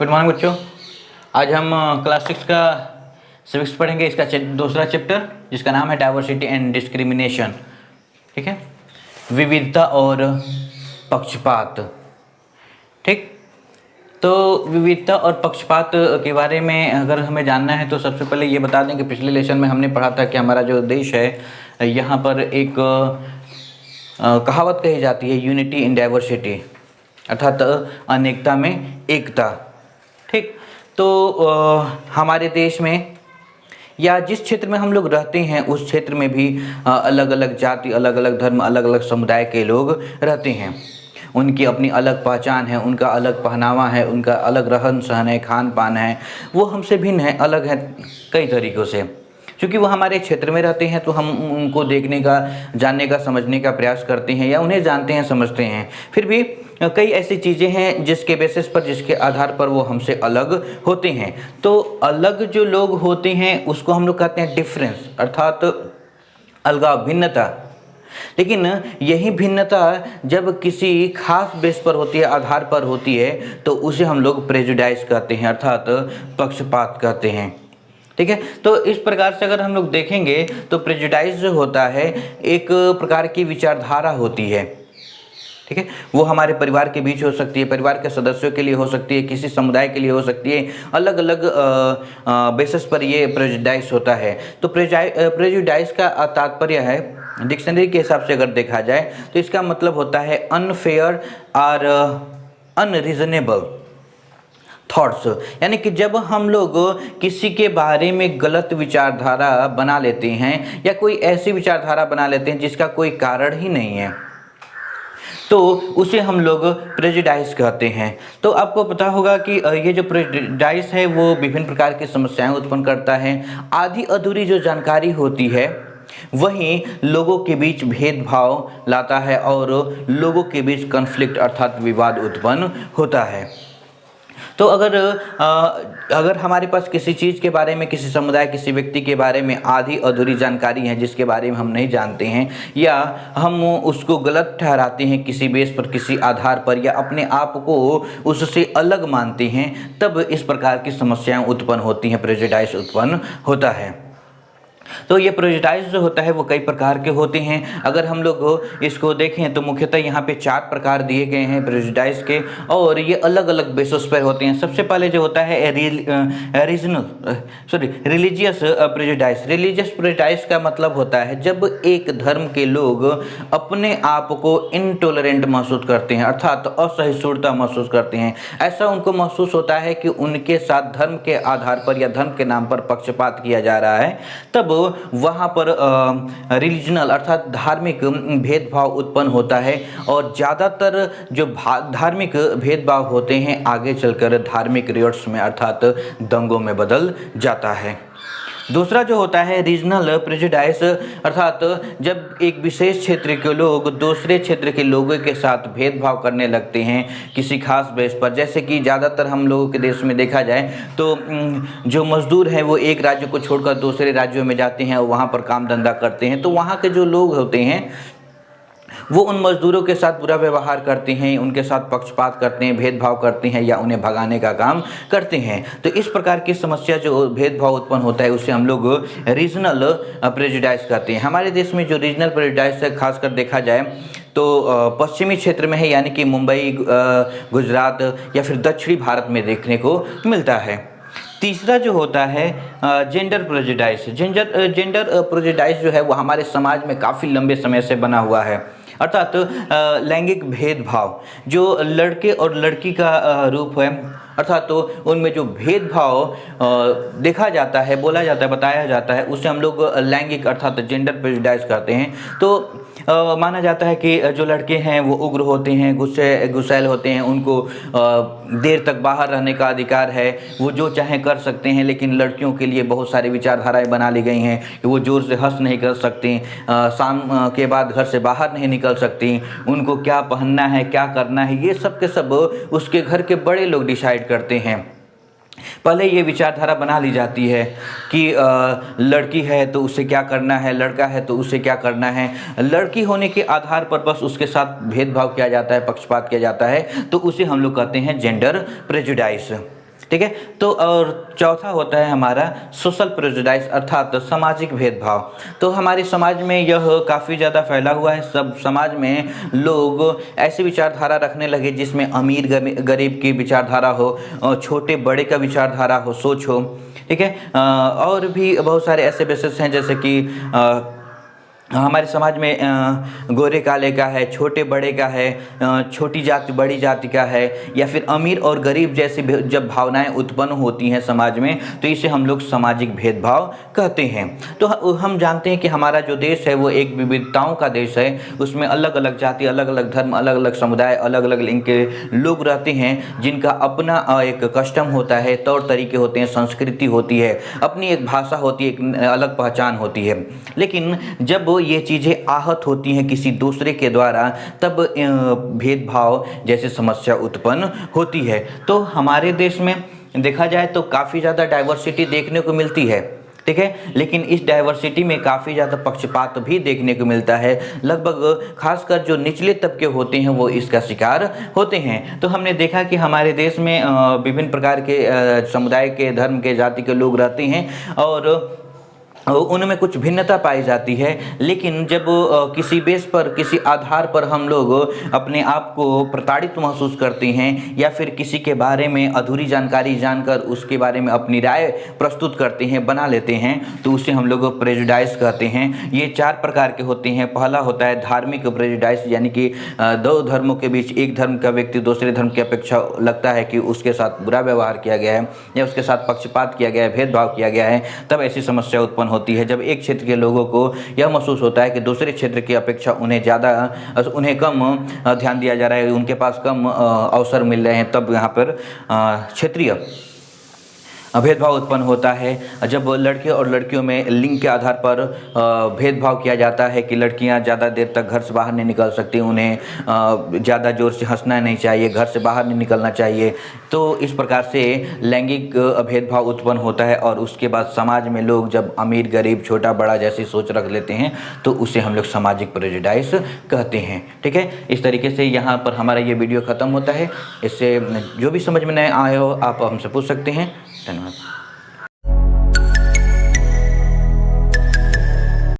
Good morning बच्चों। आज हम क्लास 6 का सिविक्स पढ़ेंगे। इसका दूसरा चैप्टर जिसका नाम है डाइवर्सिटी एंड डिस्क्रिमिनेशन। ठीक है, विविधता और पक्षपात। ठीक, तो विविधता और पक्षपात के बारे में अगर हमें जानना है तो सबसे पहले ये बता दें कि पिछले लेसन में हमने पढ़ा था कि हमारा जो देश है यहाँ पर एक कहावत कही जाती है, यूनिटी इन डाइवर्सिटी, अर्थात अनेकता में एकता। ठीक, तो हमारे देश में या जिस क्षेत्र में हम लोग रहते हैं उस क्षेत्र में भी अलग अलग जाति, अलग अलग धर्म, अलग अलग समुदाय के लोग रहते हैं। उनकी अपनी अलग पहचान है, उनका अलग पहनावा है, उनका अलग रहन सहन है, खान पान है, वो हमसे भिन्न है, अलग है कई तरीक़ों से। क्योंकि वो हमारे क्षेत्र में रहते हैं तो हम उनको देखने का, जानने का, समझने का प्रयास करते हैं या उन्हें जानते हैं, समझते हैं। फिर भी कई ऐसी चीज़ें हैं जिसके बेसिस पर, जिसके आधार पर वो हमसे अलग होते हैं। तो अलग जो लोग होते हैं उसको हम लोग कहते हैं डिफरेंस, अर्थात अलगाव, भिन्नता। लेकिन यही भिन्नता जब किसी खास बेस पर होती है, आधार पर होती है, तो उसे हम लोग प्रेजुडाइज कहते हैं, अर्थात पक्षपात कहते हैं। ठीक है, तो इस प्रकार से अगर हम लोग देखेंगे तो प्रेजुडाइज जो होता है एक प्रकार की विचारधारा होती है। ठीक है, वो हमारे परिवार के बीच हो सकती है, परिवार के सदस्यों के लिए हो सकती है, किसी समुदाय के लिए हो सकती है, अलग अलग बेसिस पर ये प्रेजुडाइज होता है। तो प्रेजुडाइज का तात्पर्य है, डिक्शनरी के हिसाब से अगर देखा जाए तो इसका मतलब होता है अनफेयर और अनरीजनेबल थॉट्स। यानी कि जब हम लोग किसी के बारे में गलत विचारधारा बना लेते हैं या कोई ऐसी विचारधारा बना लेते हैं जिसका कोई कारण ही नहीं है, तो उसे हम लोग प्रेजुडाइज कहते हैं। तो आपको पता होगा कि ये जो प्रेजुडाइज है वो विभिन्न प्रकार की समस्याएं उत्पन्न करता है। आधी अधूरी जो जानकारी होती है वहीं लोगों के बीच भेदभाव लाता है और लोगों के बीच कॉन्फ्लिक्ट अर्थात विवाद उत्पन्न होता है। तो अगर हमारे पास किसी चीज़ के बारे में, किसी समुदाय, किसी व्यक्ति के बारे में आधी अधूरी जानकारी है जिसके बारे में हम नहीं जानते हैं या हम उसको गलत ठहराते हैं किसी बेस पर, किसी आधार पर, या अपने आप को उससे अलग मानते हैं, तब इस प्रकार की समस्याएं उत्पन्न होती हैं, प्रेजुडाइज उत्पन्न होता है। तो ये प्रेजुडाइज जो होता है वो कई प्रकार के होते हैं। अगर हम लोग इसको देखें तो मुख्यतः यहाँ पे 4 प्रकार दिए गए हैं प्रेजुडाइज के, और ये अलग अलग बेसिस पर होते हैं। सबसे पहले जो होता है रिलीजियस प्रेजुडाइज। रिलीजियस प्रेजुडाइज का मतलब होता है जब एक धर्म के लोग अपने आप को इनटॉलरेंट महसूस करते हैं, अर्थात असहिष्णुता महसूस करते हैं। ऐसा उनको महसूस होता है कि उनके साथ धर्म के आधार पर या धर्म के नाम पर पक्षपात किया जा रहा है, तब वहाँ पर रिलीजनल अर्थात धार्मिक भेदभाव उत्पन्न होता है। और ज़्यादातर जो धार्मिक भेदभाव होते हैं आगे चलकर धार्मिक रियोट्स में अर्थात दंगों में बदल जाता है। दूसरा जो होता है रीजनल प्रेजुडाइज, अर्थात जब एक विशेष क्षेत्र के लोग दूसरे क्षेत्र के लोगों के साथ भेदभाव करने लगते हैं किसी खास बेस पर। जैसे कि ज़्यादातर हम लोगों के देश में देखा जाए तो जो मजदूर हैं वो एक राज्य को छोड़कर दूसरे राज्यों में जाते हैं और वहाँ पर काम धंधा करते हैं, तो वहाँ के जो लोग होते हैं वो उन मजदूरों के साथ बुरा व्यवहार करते हैं, उनके साथ पक्षपात करते हैं, भेदभाव करते हैं या उन्हें भगाने का काम करते हैं। तो इस प्रकार की समस्या जो भेदभाव उत्पन्न होता है उसे हम लोग रीजनल प्रेजुडाइज कहते हैं। हमारे देश में जो रीजनल प्रेजुडाइज है खासकर देखा जाए तो पश्चिमी क्षेत्र में है, यानी कि मुंबई, गुजरात या फिर दक्षिणी भारत में देखने को मिलता है। तीसरा जो होता है जेंडर प्रेजुडाइज। जेंडर प्रेजुडाइज जो है वो हमारे समाज में काफ़ी लंबे समय से बना हुआ है, अर्थात लैंगिक भेदभाव जो लड़के और लड़की का रूप है, अर्थात तो उनमें जो भेदभाव देखा जाता है, बोला जाता है, बताया जाता है, उसे हम लोग लैंगिक अर्थात जेंडर प्रेजुडाइज करते हैं। तो माना जाता है कि जो लड़के हैं वो उग्र होते हैं, गुस्सैल होते हैं, उनको देर तक बाहर रहने का अधिकार है, वो जो चाहें कर सकते हैं। लेकिन लड़कियों के लिए बहुत सारी विचारधाराएं बना ली गई हैं कि वो जोर से हंस नहीं कर सकती, शाम के बाद घर से बाहर नहीं निकल सकती, उनको क्या पहनना है, क्या करना है, ये सब के सब उसके घर के बड़े लोग डिसाइड करते हैं। पहले ये विचारधारा बना ली जाती है कि लड़की है तो उसे क्या करना है, लड़का है तो उसे क्या करना है। लड़की होने के आधार पर बस उसके साथ भेदभाव किया जाता है, पक्षपात किया जाता है, तो उसे हम लोग कहते हैं जेंडर प्रेजुडाइज। ठीक है। तो और चौथा होता है हमारा सोशल प्रेजुडाइज अर्थात सामाजिक भेदभाव। तो हमारे समाज में यह काफ़ी ज़्यादा फैला हुआ है। सब समाज में लोग ऐसी विचारधारा रखने लगे जिसमें अमीर गरीब की विचारधारा हो, छोटे बड़े का विचारधारा हो, सोच हो, ठीक है। और भी बहुत सारे ऐसे बेसिस हैं जैसे कि हमारे समाज में गोरे काले का है, छोटे बड़े का है, छोटी जाति बड़ी जाति का है, या फिर अमीर और गरीब जैसी जब भावनाएं उत्पन्न होती हैं समाज में तो इसे हम लोग सामाजिक भेदभाव कहते हैं। तो हम जानते हैं कि हमारा जो देश है वो एक विविधताओं का देश है। उसमें अलग अलग जाति, अलग अलग धर्म, अलग अलग समुदाय, अलग अलग लिंग के लोग रहते हैं जिनका अपना एक कस्टम होता है, तौर तरीके होते हैं, संस्कृति होती है, अपनी एक भाषा होती है, एक अलग पहचान होती है। लेकिन जब ये चीज़ें आहत होती हैं किसी दूसरे के द्वारा तब भेदभाव जैसे समस्या उत्पन्न होती है। तो हमारे देश में देखा जाए तो काफ़ी ज़्यादा डाइवर्सिटी देखने को मिलती है, ठीक है। लेकिन इस डाइवर्सिटी में काफ़ी ज़्यादा पक्षपात भी देखने को मिलता है। लगभग खासकर जो निचले तबके होते हैं वो इसका शिकार होते हैं। तो हमने देखा कि हमारे देश में विभिन्न प्रकार के समुदाय के, धर्म के, जाति के लोग रहते हैं और उनमें कुछ भिन्नता पाई जाती है। लेकिन जब किसी बेस पर, किसी आधार पर हम लोग अपने आप को प्रताड़ित महसूस करते हैं या फिर किसी के बारे में अधूरी जानकारी जानकर उसके बारे में अपनी राय प्रस्तुत करते हैं, बना लेते हैं, तो उसे हम लोग प्रेजुडाइज कहते हैं। ये 4 प्रकार के होते हैं। पहला होता है धार्मिक प्रेजुडाइज, यानी कि 2 धर्मों के बीच एक धर्म का व्यक्ति दूसरे धर्म की अपेक्षा लगता है कि उसके साथ बुरा व्यवहार किया गया है या उसके साथ पक्षपात किया गया है, भेदभाव किया गया है, तब ऐसी समस्या उत्पन्न होती है। जब एक क्षेत्र के लोगों को यह महसूस होता है कि दूसरे क्षेत्र की अपेक्षा उन्हें कम ध्यान दिया जा रहा है, उनके पास कम अवसर मिल रहे हैं, तब यहाँ पर क्षेत्रीय भेदभाव उत्पन्न होता है। जब लड़के और लड़कियों में लिंग के आधार पर भेदभाव किया जाता है कि लड़कियां ज़्यादा देर तक घर से बाहर नहीं निकल सकती, उन्हें ज़्यादा ज़ोर से हंसना नहीं चाहिए, घर से बाहर नहीं निकलना चाहिए, तो इस प्रकार से लैंगिक भेदभाव उत्पन्न होता है। और उसके बाद समाज में लोग जब अमीर गरीब, छोटा बड़ा जैसी सोच रख लेते हैं तो उसे हम लोग सामाजिक प्रेजुडाइज कहते हैं, ठीक है। इस तरीके से यहाँ पर हमारा ये वीडियो ख़त्म होता है। इससे जो भी समझ में नहीं आया हो आप हमसे पूछ सकते हैं। धन्यवाद।